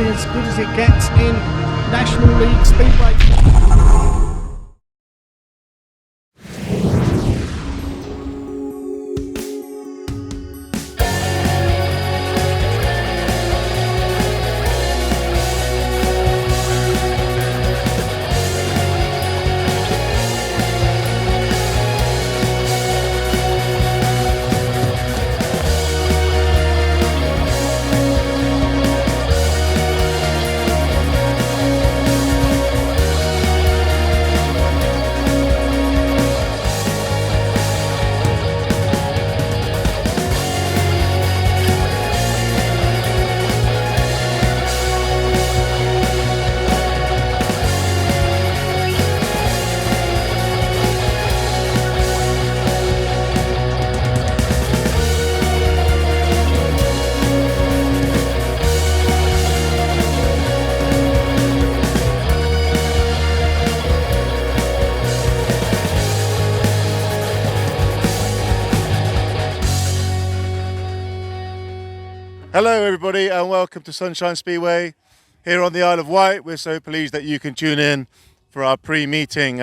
probably as good as it gets in National League Speedway. Hello everybody and welcome to Sunshine Speedway here on the Isle of Wight. We're so pleased that you can tune in for our pre-meeting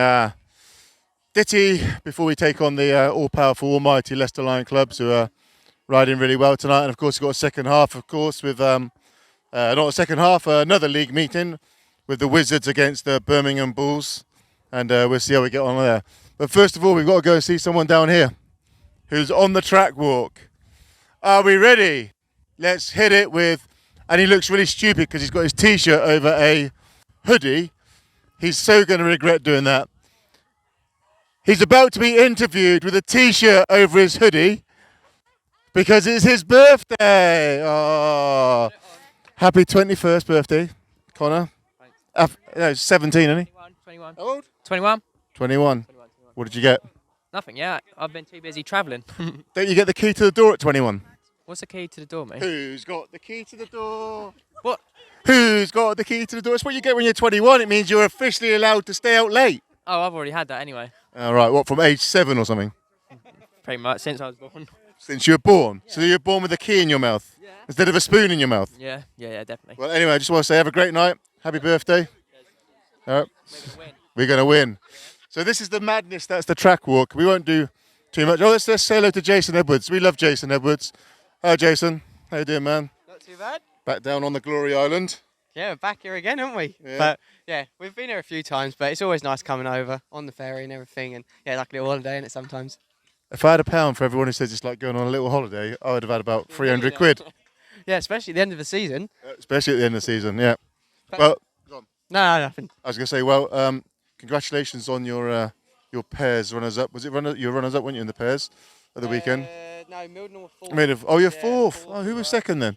ditty before we take on the all-powerful, almighty Leicester Lion Clubs, who are riding really well tonight. And of course we've got a second half, of course, with not a second half, another league meeting with the Wizards against the Birmingham Bulls, and we'll see how we get on there. But first of all, we've got to go see someone down here who's on the track walk. Are we ready? Let's hit it with, and he looks really stupid because he's got his t-shirt over a hoodie. He's so going to regret doing that. He's about to be interviewed with a t-shirt over his hoodie because it's his birthday. Oh, happy 21st birthday, Connor. No, 17, isn't he? 21. How old? 21. 21. What did you get? Nothing, yeah. I've been too busy travelling. Don't you get the key to the door at 21? What's the key to the door, mate? Who's got the key to the door? What? Who's got the key to the door? It's what you get when you're 21. It means you're officially allowed to stay out late. Oh, I've already had that anyway. All right, what, from age 7 or something? Pretty much, since I was born. Since you were born? Yeah. So you're born with a key in your mouth? Yeah. Instead of a spoon in your mouth? Yeah, definitely. Well, anyway, I just want to say have a great night. Happy birthday. All right. We're going to win. So this is the madness. That's the track walk. We won't do too much. Oh, let's say hello to Jason Edwards. We love Jason Edwards. Hi, Jason. How you doing, man? Not too bad. Back down on the Glory Island. Yeah, we're back here again, aren't we? Yeah. But yeah, we've been here a few times, but it's always nice coming over on the ferry and everything, and yeah, like a little holiday in it sometimes. If I had £1 for everyone who says it's like going on a little holiday, I would have had about 300 quid. Yeah, especially at the end of the season. Especially at the end of the season, yeah. But Well, no, nothing. I was going to say, well, congratulations on your pairs runners-up. Was it your runners-up, weren't you, in the pairs at the weekend? No, Milden were fourth. You're Yeah, fourth. Oh, who was second then?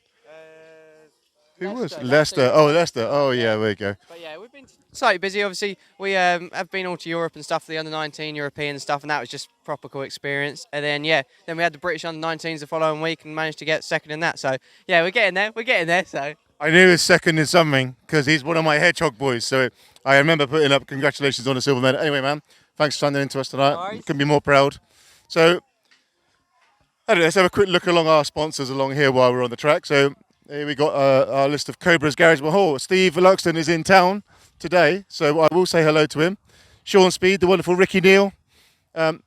Who was? Leicester. Leicester. Oh, Leicester. Oh, yeah, there you go. But yeah, we've been slightly busy. Obviously, we have been all to Europe and stuff, for the under-19 European stuff, and that was just proper cool experience. And then, yeah, then we had the British under-19s the following week and managed to get second in that. So, yeah, we're getting there. So I knew he was second in something because he's one of my hedgehog boys. So I remember putting up congratulations on the silver medal. Anyway, man, thanks for standing in to us tonight. Nice. Couldn't be more proud. So, I don't know, let's have a quick look along our sponsors along here while we're on the track. So, here we got our list of Cobra's Garage Mahal. Steve Luxton is in town today, so I will say hello to him. Sean Speed, the wonderful Ricky Neal,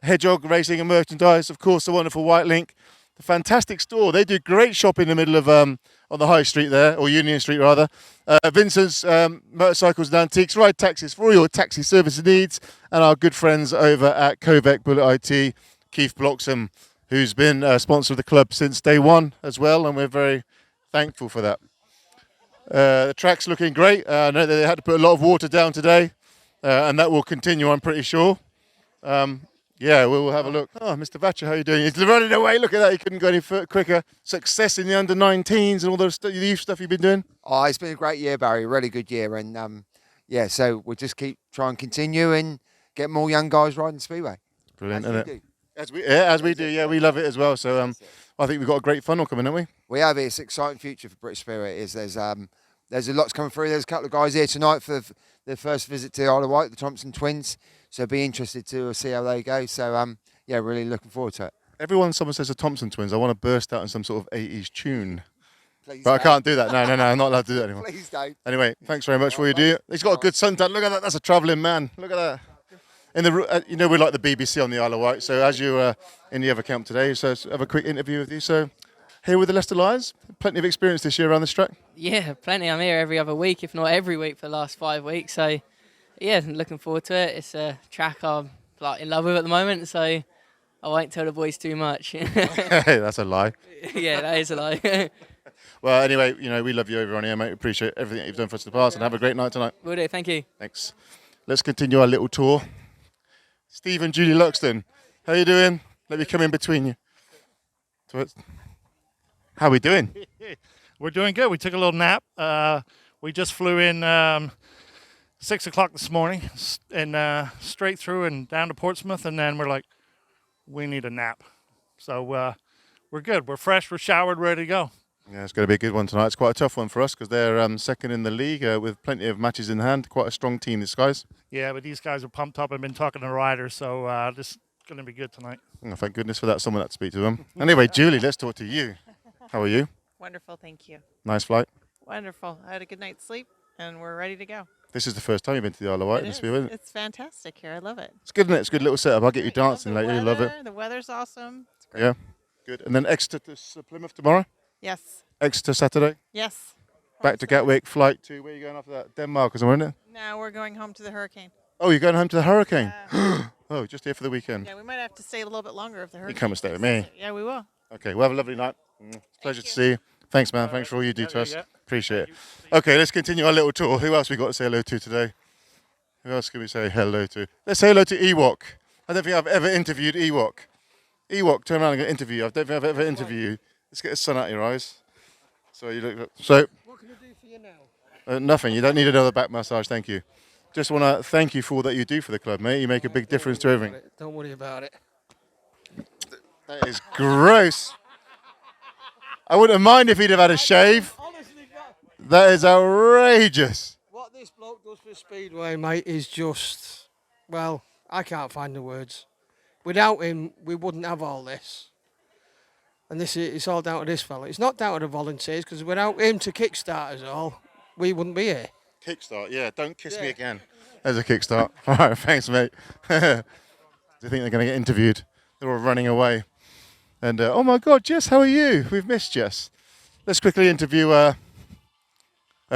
Hedgehog Racing and Merchandise, of course, the wonderful Wightlink, the fantastic store. They do great shop in the middle of on the High Street there, or Union Street rather. Vincent's Motorcycles and Antiques, ride taxis for all your taxi service needs, and our good friends over at Covec Bullet IT, Keith Bloxham, who's been a sponsor of the club since day one as well, and we're very thankful for that. The track's looking great. I know that they had to put a lot of water down today, and that will continue, I'm pretty sure. Yeah, we'll have a look. Oh, Mr. Vatcher, how are you doing? He's running away. Look at that. He couldn't go any quicker. Success in the under-19s and all the youth stuff you've been doing. Oh, it's been a great year, Barry. Really good year. And yeah, so we'll just keep trying and continue and get more young guys riding Speedway. Brilliant, isn't it? As we do. Yeah, we love it as well. So I think we've got a great funnel coming, haven't we? We have. It's an exciting future for British Speedway. There's a lot's coming through. There's a couple of guys here tonight for their first visit to Isle of Wight, the Thompson twins. So be interested to see how they go. So yeah, really looking forward to it. Someone says the Thompson twins, I want to burst out in some sort of 80s tune. Please But I don't. can't do that. No, I'm not allowed to do that anymore. Please don't. Anyway, thanks very much for what you do. He's got a good suntan. Look at that. That's a travelling man. Look at that. You know, we're like the BBC on the Isle of Wight. So as you were in the other camp today, so have a quick interview with you. So here with the Leicester Lions, plenty of experience this year around this track. Yeah, plenty. I'm here every other week, if not every week, for the last 5 weeks. So, yeah, I'm looking forward to it. It's a track I'm like in love with at the moment, so I won't tell the boys too much. Hey, that's a lie. Yeah, that is a lie. Well, anyway, you know, we love you over on here, mate. Appreciate everything that you've done for us in the past, and have a great night tonight. Will do. Thank you. Thanks. Let's continue our little tour. Steve and Julie Luxton, how you doing? Let me come in between you. How are we doing? We're doing good. We took a little nap. We just flew in 6 o'clock this morning and straight through and down to Portsmouth, and then we're like, we need a nap. So we're good. We're fresh. We're showered, ready to go. Yeah, it's going to be a good one tonight. It's quite a tough one for us because they're second in the league with plenty of matches in hand. Quite a strong team, these guys. Yeah, but these guys are pumped up. I've been talking to riders, so this is going to be good tonight. Oh, thank goodness for that. Someone that to speak to them. Anyway, Julie, let's talk to you. How are you? Wonderful, thank you. Nice flight. Wonderful. I had a good night's sleep, and we're ready to go. This is the first time you've been to the Isle of Wight. It's fantastic here. I love it. It's good, isn't it? It's a good little setup. I'll get you dancing later. You love it. The weather's awesome. It's great. Yeah, good. And then Exeter to Plymouth tomorrow? Yes. Exeter Saturday? Yes. Back to Gatwick, flight to, where are you going after that? Denmark or somewhere, isn't it? Now we're going home to the hurricane. Oh, you're going home to the hurricane? Oh, just here for the weekend. Yeah, we might have to stay a little bit longer if the hurricane. You come and stay with me. Yeah, we will. Okay, well, have a lovely night. Pleasure to see you. Thanks, man. Thanks for all you do to us. Yeah. Appreciate it. Okay, let's continue our little tour. Who else we got to say hello to today? Who else can we say hello to? Let's say hello to Ewok. I don't think I've ever interviewed Ewok. Ewok, turn around and interview you. I don't think I've ever interviewed you. Let's get the sun out of your eyes. So you look. So. What can I do for you now? Nothing. You don't need another back massage. Thank you. Just want to thank you for all that you do for the club, mate. You make a big difference to everything. Don't worry about it. That is gross. I wouldn't mind if he'd have had a shave. Honestly, That is outrageous. what this bloke does for Speedway, mate, is just, well, I can't find the words. Without him, we wouldn't have all this. And it's all down to this fella. It's not down to the volunteers, because without him to kickstart us all, we wouldn't be here. Kickstart, yeah. Don't kiss me again. There's a kickstart. All right, thanks, mate. Do you think they're going to get interviewed? They're all running away. And, oh my God, Jess, how are you? We've missed Jess. Let's quickly interview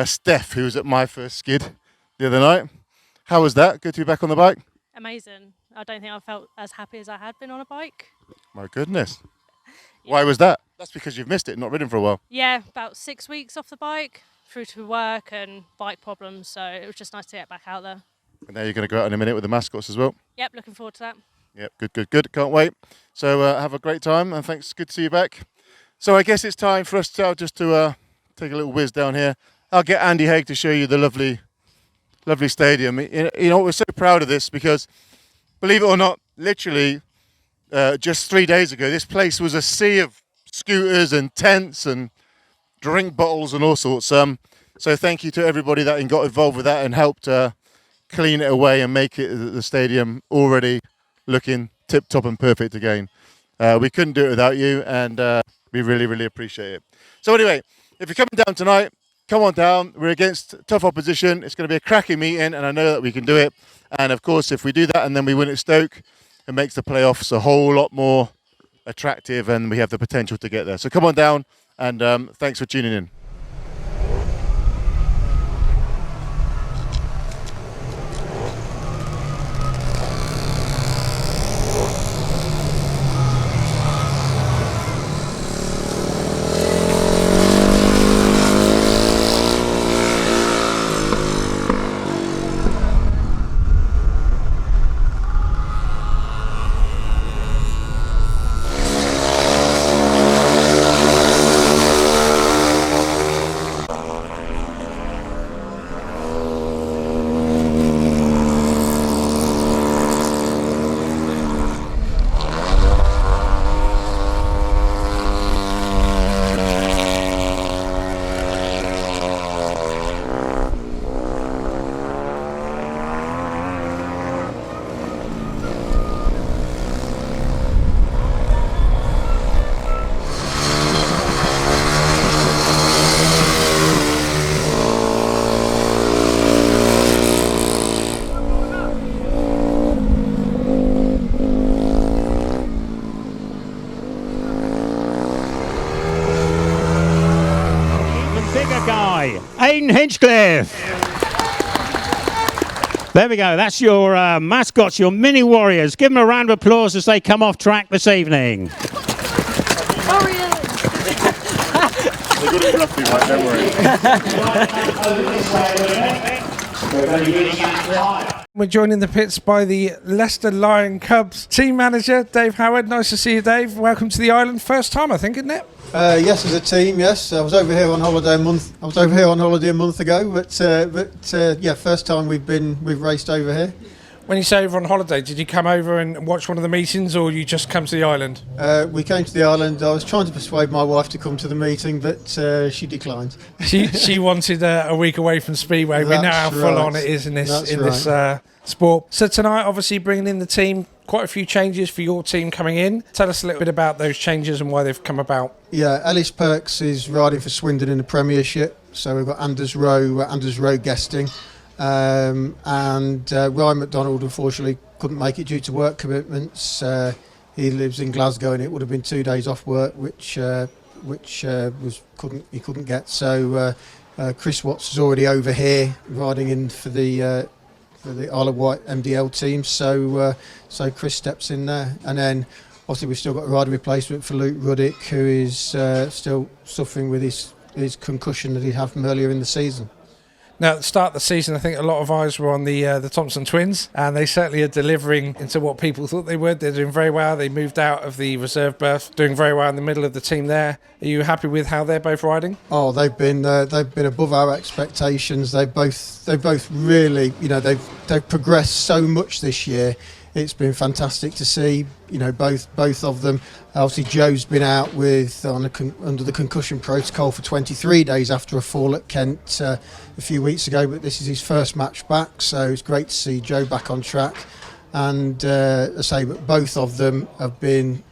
Steph, who was at my first skid the other night. How was that? Good to be back on the bike? Amazing. I don't think I felt as happy as I had been on a bike. My goodness. Why was that? That's because you've missed it, not ridden for a while. Yeah, about 6 weeks off the bike, through to work and bike problems, so it was just nice to get back out there. And now you're going to go out in a minute with the Mascots as well. Yep, looking forward to that. Yep, good. Can't wait. So have a great time, and thanks. Good to see you back. So I guess it's time for us to take a little whiz down here. I'll get Andy Haig to show you the lovely stadium. You know, we're so proud of this because, believe it or not, literally just 3 days ago, this place was a sea of scooters and tents and drink bottles and all sorts. So thank you to everybody that got involved with that and helped clean it away and make it the stadium already looking tip-top and perfect again. We couldn't do it without you, and we really appreciate it. So anyway, if you're coming down tonight, come on down. We're against tough opposition. It's going to be a cracking meeting, and I know that we can do it. And of course, if we do that and then we win at Stoke, it makes the playoffs a whole lot more attractive, and we have the potential to get there. So come on down, and thanks for tuning in. Hayden Hinchcliffe. There we go. That's your mascots, your mini warriors. Give them a round of applause as they come off track this evening. They're going to be roughly right, don't worry. We're joined in the pits by the Leicester Lion Cubs team manager, Dave Howard. Nice to see you, Dave. Welcome to the island. First time, I think, isn't it? Yes, as a team, yes. I was over here on holiday a month. A month ago, but yeah, first time we've raced over here. When you say over on holiday, did you come over and watch one of the meetings, or you just come to the island? We came to the island. I was trying to persuade my wife to come to the meeting, but she declined. She wanted a week away from Speedway. We know how full on it is in this sport. So tonight, obviously bringing in the team, quite a few changes for your team coming in. Tell us a little bit about those changes and why they've come about. Yeah, Ellis Perks is riding for Swindon in the Premiership, so we've got Anders Rowe guesting. And Ryan McDonald unfortunately couldn't make it due to work commitments. He lives in Glasgow and it would have been 2 days off work, which he couldn't get. So Chris Watts is already over here riding in for the Isle of Wight MDL team. So Chris steps in there, and then obviously we've still got a rider replacement for Luke Ruddick, who is still suffering with his concussion that he had from earlier in the season. Now, at the start of the season, I think a lot of eyes were on the Thompson twins, and they certainly are delivering into what people thought they would. They're doing very well. They moved out of the reserve berth, doing very well in the middle of the team there. Are you happy with how they're both riding? Oh, they've been above our expectations. They both really, they've progressed so much this year. It's been fantastic to see, both of them. Obviously, Joe's been out under the concussion protocol for 23 days after a fall at Kent a few weeks ago, but this is his first match back, so it's great to see Joe back on track. And I say, but both of them have been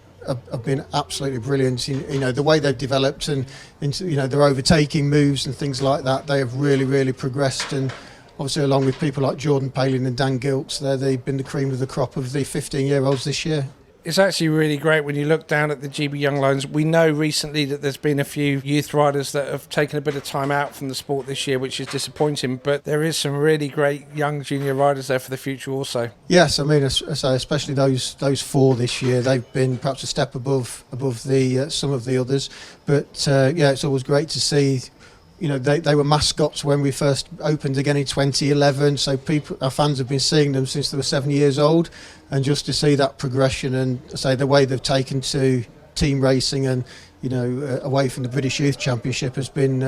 absolutely brilliant. The way they've developed and into their overtaking moves and things like that, they have really progressed. And obviously, along with people like Jordan Palin and Dan Gilks, they've been the cream of the crop of the 15-year-olds this year. It's actually really great when you look down at the GB Young Lions. We know recently that there's been a few youth riders that have taken a bit of time out from the sport this year, which is disappointing, but there is some really great young junior riders there for the future also. Yes, I mean, especially those four this year, they've been perhaps a step above the some of the others, but yeah, it's always great to see. They were mascots when we first opened again in 2011, so our fans have been seeing them since they were 7 years old, and just to see that progression and the way they've taken to team racing and away from the British Youth Championship has been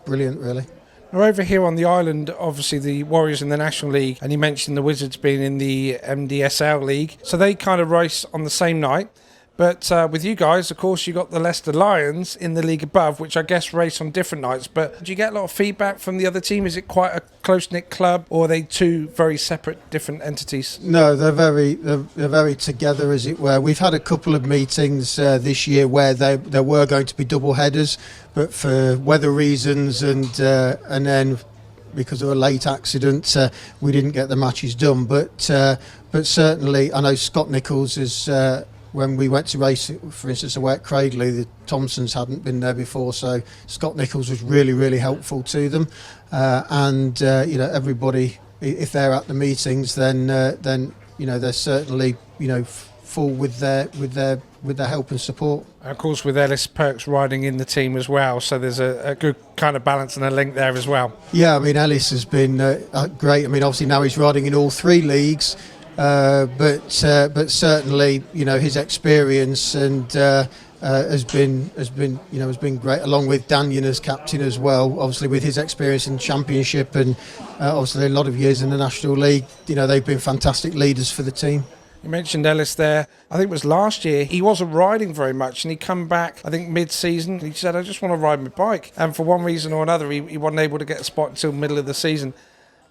brilliant, really. We're over here on the island, obviously the Warriors in the National League, and you mentioned the Wizards being in the MDSL League, so they kind of race on the same night. But with you guys, of course, you got the Leicester Lions in the league above, which I guess race on different nights. But do you get a lot of feedback from the other team? Is it quite a close-knit club, or are they two very separate, different entities? No, they're very together, as it were. We've had a couple of meetings this year where there were going to be double headers, but for weather reasons and then because of a late accident, we didn't get the matches done. But certainly, I know Scott Nichols is. When we went to race, for instance, away at Cradley, the Thompsons hadn't been there before, so Scott Nichols was really helpful to them. Everybody, if they're at the meetings, then they're certainly full with their help and support. Of course, with Ellis Perks riding in the team as well, so there's a good kind of balance and a link there as well. Yeah, I mean, Ellis has been great. I mean, obviously now he's riding in all three leagues. But certainly, his experience and has been great, along with Danyon as captain as well. Obviously, with his experience in Championship and obviously a lot of years in the National League, they've been fantastic leaders for the team. You mentioned Ellis there. I think it was last year. He wasn't riding very much, and he come back, I think, mid-season. He said, "I just want to ride my bike," and for one reason or another, he wasn't able to get a spot until middle of the season.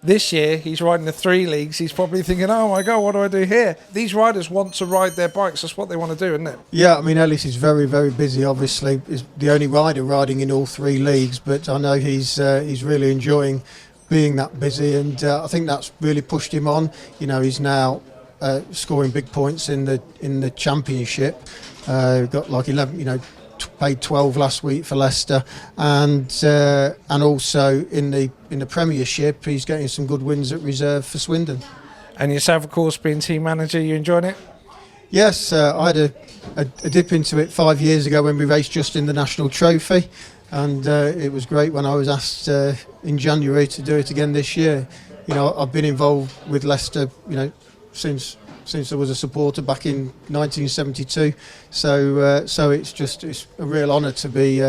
This year, he's riding the three leagues. He's probably thinking, oh my God, what do I do here? These riders want to ride their bikes. That's what they want to do, isn't it? Yeah, I mean, Ellis is very busy, obviously. He's the only rider riding in all three leagues, but I know he's really enjoying being that busy, and I think that's really pushed him on. He's now scoring big points in the Championship. Got like 11, paid 12 last week for Leicester, and also in the Premiership, he's getting some good wins at reserve for Swindon. And yourself, of course, being team manager, you enjoying it? Yes, I had a dip into it 5 years ago when we raced just in the National Trophy, and it was great when I was asked in January to do it again this year. You know, I've been involved with Leicester, you know, since I was a supporter back in 1972. So it's a real honour to be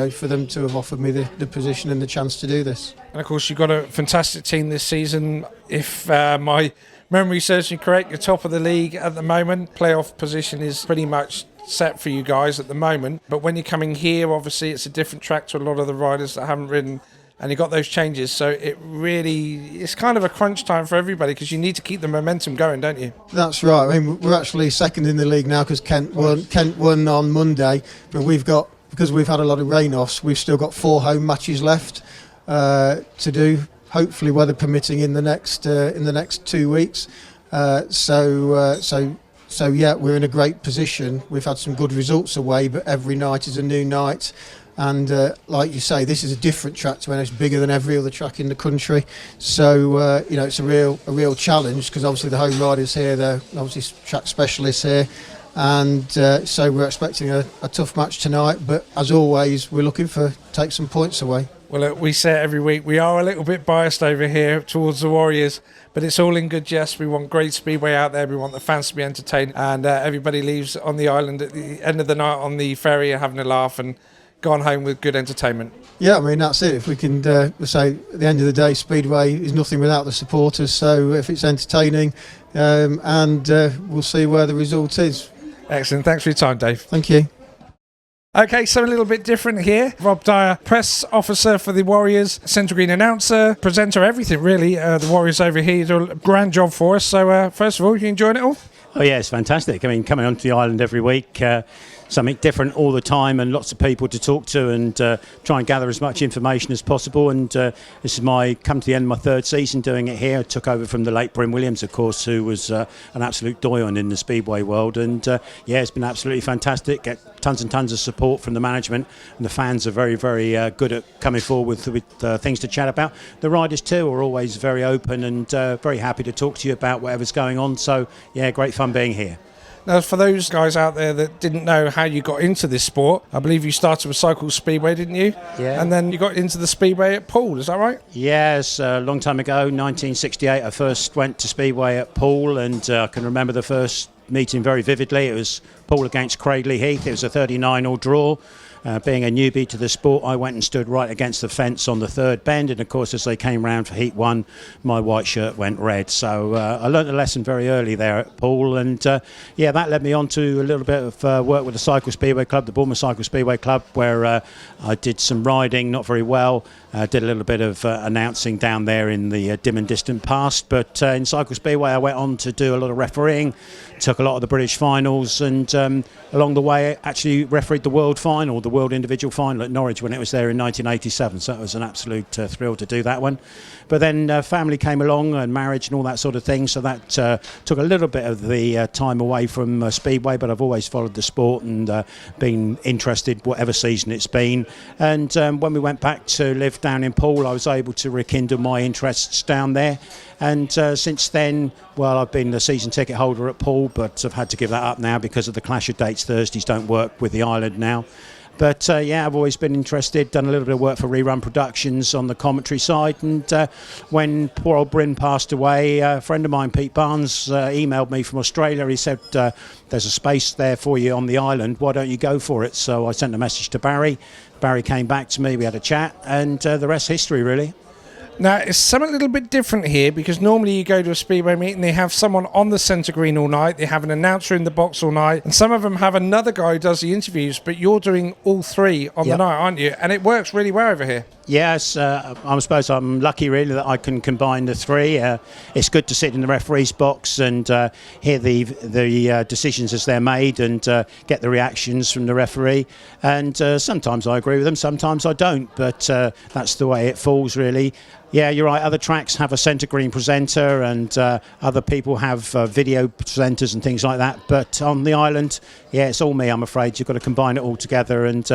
for them to have offered me the position and the chance to do this. And of course, you've got a fantastic team this season. If my memory serves me correct, you're top of the league at the moment. Playoff position is pretty much set for you guys at the moment. But when you're coming here, obviously it's a different track to a lot of the riders that haven't ridden. And you got those changes, so it's kind of a crunch time for everybody because you need to keep the momentum going, don't you? That's right. I mean, we're actually second in the league now because Kent won on Monday, but because we've had a lot of rain-offs, we've still got 4 home matches left to do. Hopefully, weather permitting in the next 2 weeks. So yeah, we're in a great position. We've had some good results away, but every night is a new night. And like you say, this is a different track to when it's bigger than every other track in the country. So it's a real challenge because obviously the home riders here, they're obviously track specialists here, and so we're expecting a tough match tonight. But as always, we're looking to take some points away. Well, we say it every week, we are a little bit biased over here towards the Warriors, but it's all in good jest. We want great speedway out there. We want the fans to be entertained, and everybody leaves on the island at the end of the night on the ferry having a laugh and gone home with good entertainment. Yeah, I mean, that's it. If we can say at the end of the day, Speedway is nothing without the supporters. So if it's entertaining, and we'll see where the result is. Excellent. Thanks for your time, Dave. Thank you. Okay, so a little bit different here. Rob Dyer, press officer for the Warriors, Central Green announcer, presenter, everything really. The Warriors over here do a grand job for us. So first of all, you enjoying it all? Oh yeah, it's fantastic. I mean, coming onto the island every week, something different all the time, and lots of people to talk to, and try and gather as much information as possible. And this is come to the end of my 3rd season doing it here. I took over from the late Bryn Williams, of course, who was an absolute doyen in the speedway world. And yeah, it's been absolutely fantastic. Get tons and tons of support from the management, and the fans are very, very good at coming forward with things to chat about. The riders too are always very open and very happy to talk to you about whatever's going on. So yeah, great fun being here. Now, for those guys out there that didn't know how you got into this sport, I believe you started with Cycle Speedway, didn't you? Yeah. And then you got into the Speedway at Poole, is that right? Yes, a long time ago, 1968, I first went to Speedway at Poole, and I can remember the first meeting very vividly. It was Poole against Cradley Heath. It was a 39-all draw. Being a newbie to the sport, I went and stood right against the fence on the 3rd bend, and of course as they came round for Heat 1, my white shirt went red. So I learnt a lesson very early there at Poole, and yeah, that led me on to a little bit of work with the Cycle Speedway Club, the Bournemouth Cycle Speedway Club, where I did some riding, not very well, did a little bit of announcing down there in the dim and distant past, but in Cycle Speedway I went on to do a lot of refereeing, took a lot of the British finals, and along the way actually refereed the world final, the world individual final at Norwich when it was there in 1987, so it was an absolute thrill to do that one. But then family came along and marriage and all that sort of thing, so that took a little bit of the time away from Speedway, but I've always followed the sport and been interested whatever season it's been. And when we went back to live down in Poole, I was able to rekindle my interests down there. And since then, well, I've been the season ticket holder at Poole, but I've had to give that up now because of the clash of dates. Thursdays don't work with the island now. But yeah, I've always been interested, done a little bit of work for Rerun Productions on the commentary side. And when poor old Bryn passed away, a friend of mine, Pete Barnes, emailed me from Australia. He said, there's a space there for you on the island, why don't you go for it? So I sent a message to Barry. Barry came back to me, we had a chat, and the rest history really. Now, it's something a little bit different here because normally you go to a Speedway meeting, they have someone on the centre green all night, they have an announcer in the box all night, and some of them have another guy who does the interviews, but you're doing all three on the night, aren't you? And it works really well over here. Yes, I suppose I'm lucky really that I can combine the three. It's good to sit in the referee's box and hear the decisions as they're made and get the reactions from the referee. And sometimes I agree with them, sometimes I don't, but that's the way it falls really. Yeah, you're right. Other tracks have a centre green presenter and other people have video presenters and things like that. But on the island, yeah, it's all me, I'm afraid. You've got to combine it all together. And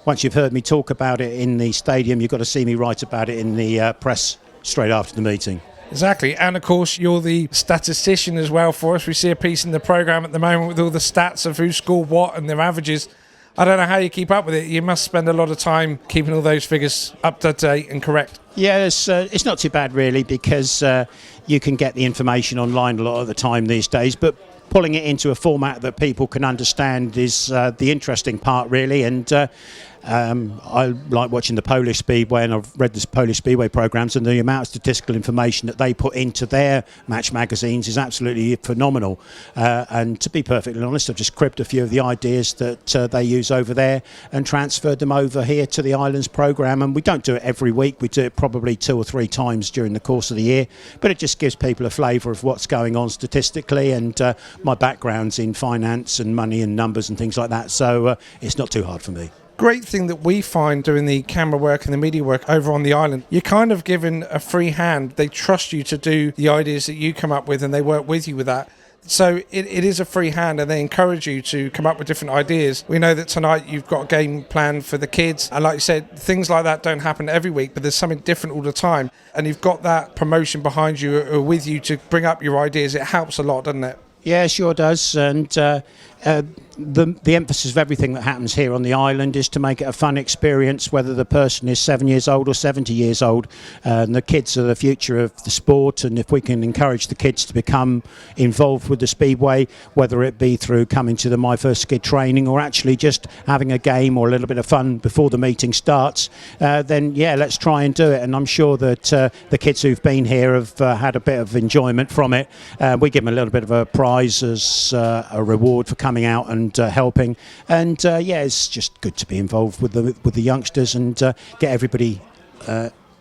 once you've heard me talk about it in the stadium, you've got to see me write about it in the press straight after the meeting. Exactly, and of course you're the statistician as well for us. We see a piece in the programme at the moment with all the stats of who scored what and their averages. I don't know how you keep up with it. You must spend a lot of time keeping all those figures up to date and correct. Yeah, it's not too bad really because you can get the information online a lot of the time these days, but pulling it into a format that people can understand is the interesting part really. And I like watching the Polish Speedway, and I've read the Polish Speedway programmes, and the amount of statistical information that they put into their match magazines is absolutely phenomenal. And to be perfectly honest, I've just cribbed a few of the ideas that they use over there and transferred them over here to the Islands programme. And we don't do it every week, we do it probably 2 or 3 times during the course of the year, but it just gives people a flavour of what's going on statistically. And my background's in finance and money and numbers and things like that, so it's not too hard for me. Great thing that we find doing the camera work and the media work over on the island, you're kind of given a free hand. They trust you to do the ideas that you come up with and they work with you with that. So it is a free hand and they encourage you to come up with different ideas. We know that tonight you've got a game planned for the kids. And like you said, things like that don't happen every week, but there's something different all the time. And you've got that promotion behind you or with you to bring up your ideas. It helps a lot, doesn't it? Yeah, it sure does. And the emphasis of everything that happens here on the island is to make it a fun experience, whether the person is 7 years old or 70 years old. And the kids are the future of the sport, and if we can encourage the kids to become involved with the Speedway, whether it be through coming to the My First Skid training or actually just having a game or a little bit of fun before the meeting starts, then yeah, let's try and do it. And I'm sure that the kids who've been here have had a bit of enjoyment from it. We give them a little bit of a prize as a reward for coming out and helping, and yeah, it's just good to be involved with the youngsters and get everybody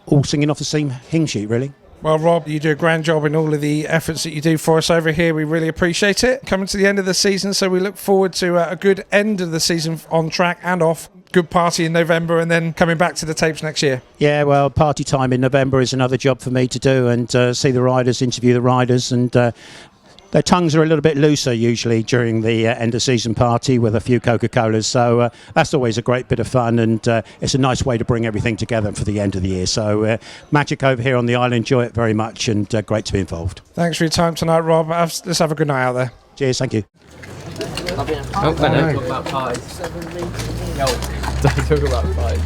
all singing off the same hymn sheet really. Well, Rob, you do a grand job in all of the efforts that you do for us over here. We really appreciate it. Coming to the end of the season, so we look forward to a good end of the season on track and off. Good party in November and then coming back to the tapes next year. Yeah, well, party time in November is another job for me to do, and see the riders, interview the riders, and their tongues are a little bit looser usually during the end of season party with a few Coca-Colas, so that's always a great bit of fun, and it's a nice way to bring everything together for the end of the year. So magic over here on the island, enjoy it very much, and great to be involved. Thanks for your time tonight, Rob. Let's have a good night out there. Cheers, thank you. Don't talk about parties. No, don't talk about parties.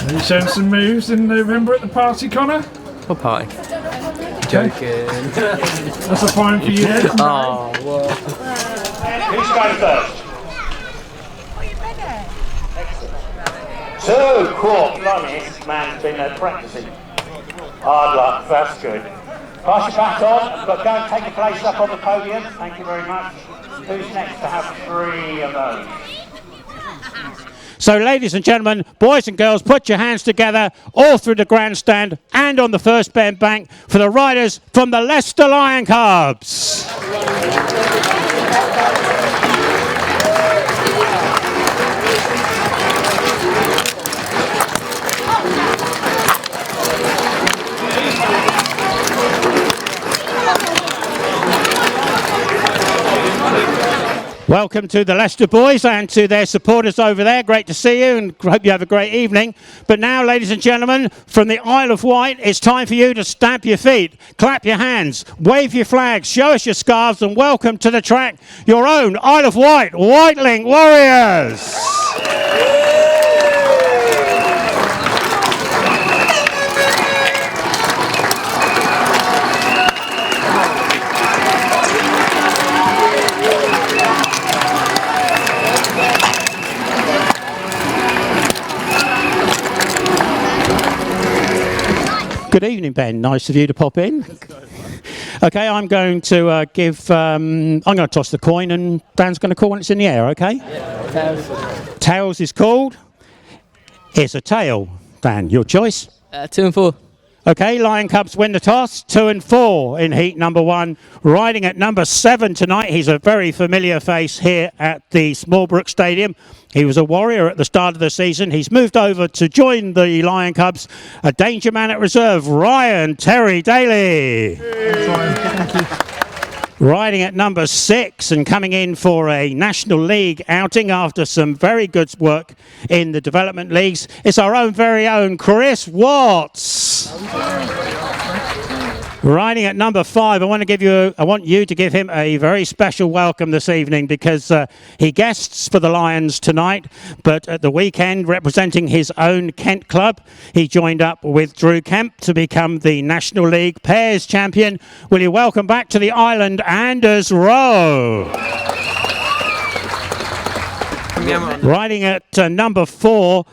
Are you showing some moves in November at the party, Connor? What party? Joking. That's a fine for you then. Oh, well. Who's going first? 2, cool. Blimey, this man's been practising. Hard luck, that's good. Pass your back on, but go and take a place up on the podium. Thank you very much. Who's next to have 3 of those? So, ladies and gentlemen, boys and girls, put your hands together all through the grandstand and on the first bend bank for the riders from the Leicester Lion Cubs. Welcome to the Leicester boys and to their supporters over there. Great to see you and hope you have a great evening. But now, ladies and gentlemen, from the Isle of Wight, it's time for you to stamp your feet, clap your hands, wave your flags, show us your scarves, and welcome to the track your own Isle of Wight Wightlink Warriors. Good evening, Ben. Nice of you to pop in. Okay, I'm going to I'm going to toss the coin, and Dan's going to call when it's in the air. Okay. Yeah. Tails is called. Here's a tail. Dan, your choice? 2 and 4. Okay, Lion Cubs win the toss, 2 and 4 in heat number 1. Riding at number 7 tonight, he's a very familiar face here at the Smallbrook Stadium. He was a Warrior at the start of the season. He's moved over to join the Lion Cubs. A danger man at reserve, Ryan Terry Daly. Thank you. Riding at number 6 and coming in for a National League outing after some very good work in the development leagues. It's our own very own Chris Watts. Riding at number 5, I want you to give him a very special welcome this evening because he guests for the Lions tonight, but at the weekend, representing his own Kent club, he joined up with Drew Kemp to become the National League Pairs Champion. Will you welcome back to the island, Anders Rowe? Riding at number 4,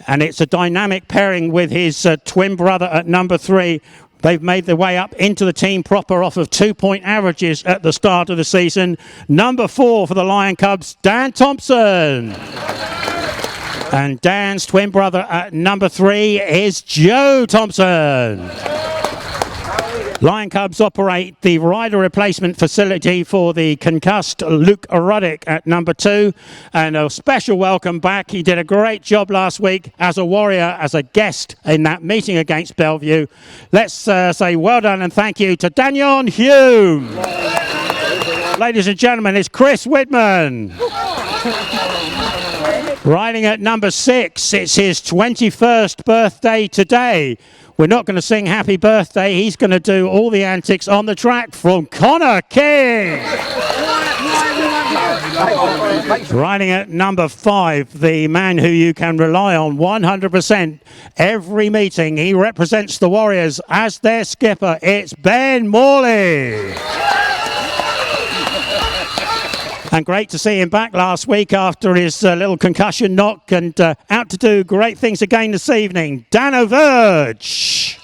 and it's a dynamic pairing with his twin brother at number 3. They've made their way up into the team proper off of 2-point averages at the start of the season. Number 4 for the Lion Cubs, Dan Thompson. And Dan's twin brother at number 3 is Joe Thompson. Lion Cubs operate the rider replacement facility for the concussed Luke Ruddick at number 2. And a special welcome back. He did a great job last week as a Warrior, as a guest in that meeting against Bellevue. Let's say well done and thank you to Danyon Hume. Ladies and gentlemen, it's Chris Whitman. Riding at number 6, it's his 21st birthday today. We're not going to sing happy birthday. He's going to do all the antics on the track from Connor King. Riding at number 5, the man who you can rely on 100%. Every meeting, he represents the Warriors as their skipper. It's Ben Morley. And great to see him back last week after his little concussion knock and out to do great things again this evening. Dan O'Verge.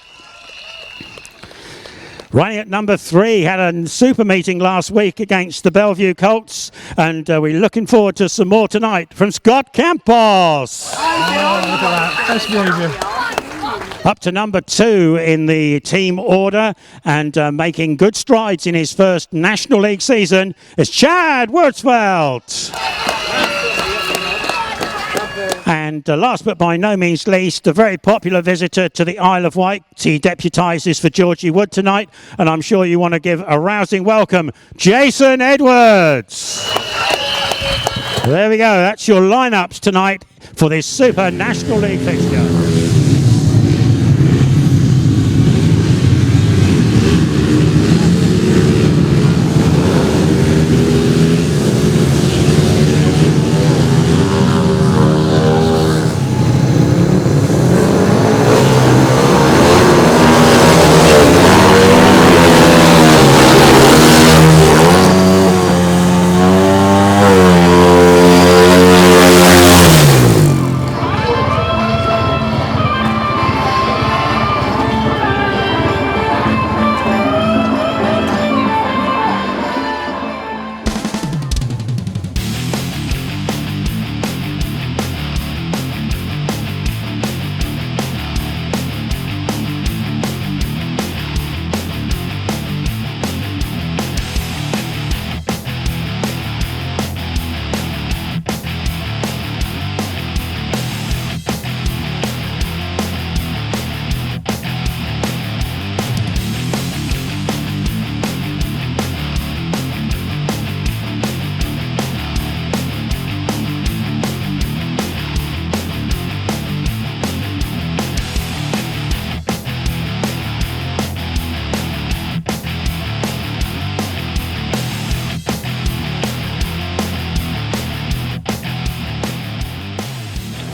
Running at number 3, had a super meeting last week against the Bellevue Colts, and we're looking forward to some more tonight from Scott Campos. Look at that. Best behaviour. Up to number 2 in the team order and making good strides in his first National League season is Chad Wurzfeld. And last but by no means least, a very popular visitor to the Isle of Wight. He deputises for Georgie Wood tonight, and I'm sure you want to give a rousing welcome, Jason Edwards. There we go, that's your lineups tonight for this Super National League fixture.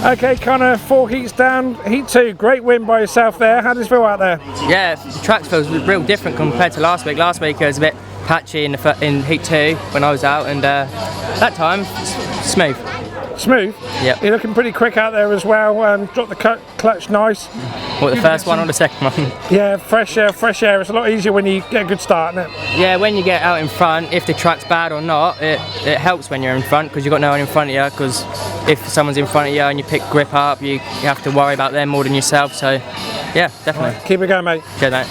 Okay, Connor, 4 heats down. Heat 2, great win by yourself there. How does it feel out there? Yeah, the track feels real different compared to last week. Last week it was a bit patchy in heat 2 when I was out, and that time, smooth. Smooth? Yep. You're looking pretty quick out there as well. Dropped the clutch nice. What, the first one or the second one? Yeah, fresh air. It's a lot easier when you get a good start, isn't it? Yeah, when you get out in front, if the track's bad or not, it helps when you're in front because you've got no one in front of you, because if someone's in front of you and you pick grip up, you have to worry about them more than yourself, so yeah, definitely. Right, keep it going, mate. Good, mate.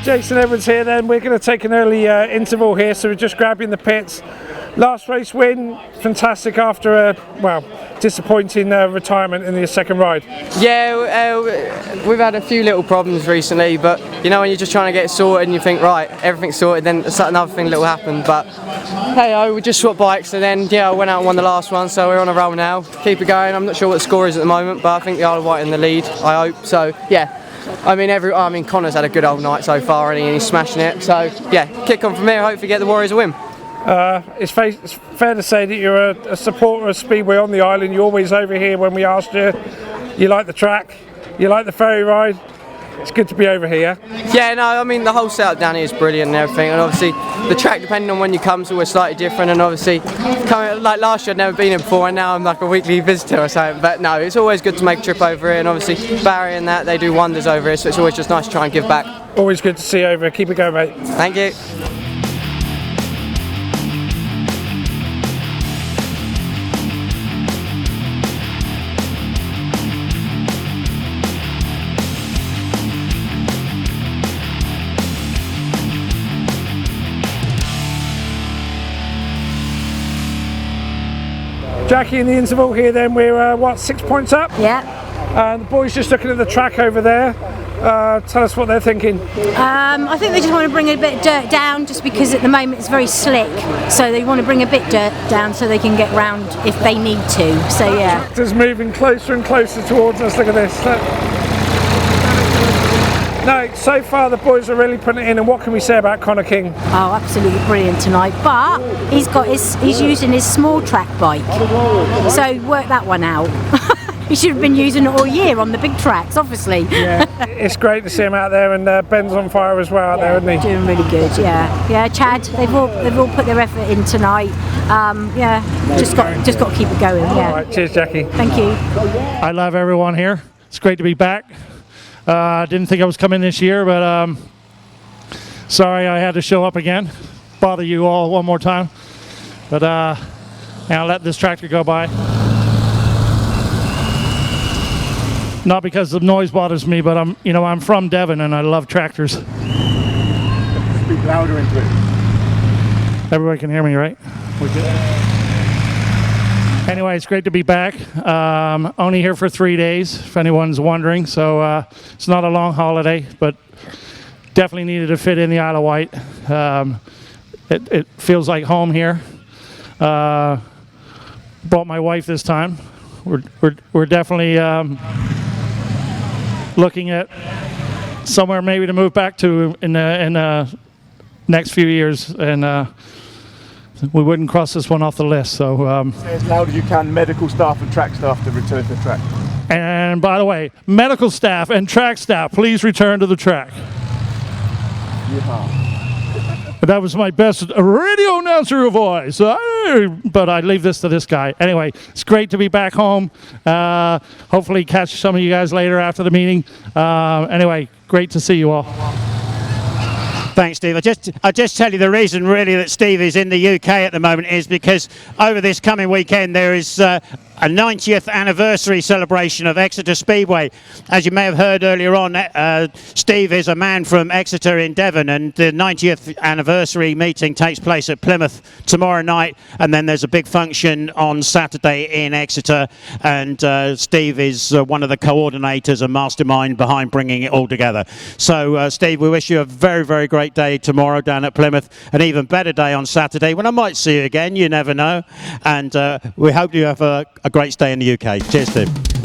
Jason Edwards here then. We're going to take an early interval here, so we're just grabbing the pits. Last race win, fantastic after a, disappointing retirement in the second ride. Yeah, we've had a few little problems recently, but you know when you're just trying to get it sorted and you think, right, everything's sorted, then another thing little happened, but hey, we just swapped bikes, and then I went out and won the last one, so we're on a roll now. Keep it going. I'm not sure what the score is at the moment, but I think the Isle of Wight in the lead, I hope, so yeah. I mean, Connor's had a good old night so far, and he's smashing it. So yeah, kick on from here. Hopefully, get the Warriors a win. It's fair to say that you're a supporter of Speedway on the island. You're always over here when we asked you. You like the track. You like the ferry ride. It's good to be over here. Yeah, no, I mean the whole setup down here is brilliant and everything, and obviously the track, depending on when you come, is always slightly different. And obviously, like last year, I'd never been here before, and now I'm like a weekly visitor or something. But no, it's always good to make a trip over here, and obviously Barry and that, they do wonders over here, so it's always just nice to try and give back. Always good to see you over here. Keep it going, mate. Thank you. Jackie, in the interval here then, we're 6 points up? Yeah. And the boys just looking at the track over there. Tell us what they're thinking. I think they just want to bring a bit of dirt down, just because at the moment it's very slick, so they want to bring a bit dirt down so they can get round if they need to, so yeah. Tractor's moving closer and closer towards us. Look at this. No, so far the boys are really putting it in, and what can we say about Connor King? Oh, absolutely brilliant tonight, but he's using his small track bike, so work that one out. He should have been using it all year on the big tracks, obviously. Yeah, it's great to see him out there, and Ben's on fire as well out there, isn't he? Doing really good, yeah. Yeah, Chad, they've all put their effort in tonight. Yeah, just got to keep it going. Yeah. All right, cheers, Jackie. Thank you. I love everyone here. It's great to be back. Didn't think I was coming this year, but sorry I had to show up again. Bother you all one more time. But I'll let this tractor go by. Not because the noise bothers me, but I'm from Devon and I love tractors. Speak louder into it. Everybody can hear me, right? Anyway, it's great to be back. Only here for 3 days, if anyone's wondering. So it's not a long holiday, but definitely needed to fit in the Isle of Wight. It feels like home here. Brought my wife this time. We're definitely looking at somewhere maybe to move back to in the next few years, and we wouldn't cross this one off the list. So say as loud as you can, medical staff and track staff to return to the track. And by the way, medical staff and track staff, please return to the track. Yeah. That was my best radio announcer voice. But I leave this to this guy. Anyway, it's great to be back home. Hopefully catch some of you guys later after the meeting. Anyway, great to see you all. Thanks, Steve. I'll just tell you the reason really that Steve is in the UK at the moment is because over this coming weekend there is a 90th anniversary celebration of Exeter Speedway. As you may have heard earlier on, Steve is a man from Exeter in Devon, and the 90th anniversary meeting takes place at Plymouth tomorrow night, and then there's a big function on Saturday in Exeter, and Steve is one of the coordinators and mastermind behind bringing it all together. So Steve, we wish you a very, very great day tomorrow down at Plymouth, an even better day on Saturday when I might see you again, you never know, and we hope you have a great stay in the UK. Cheers, Steve.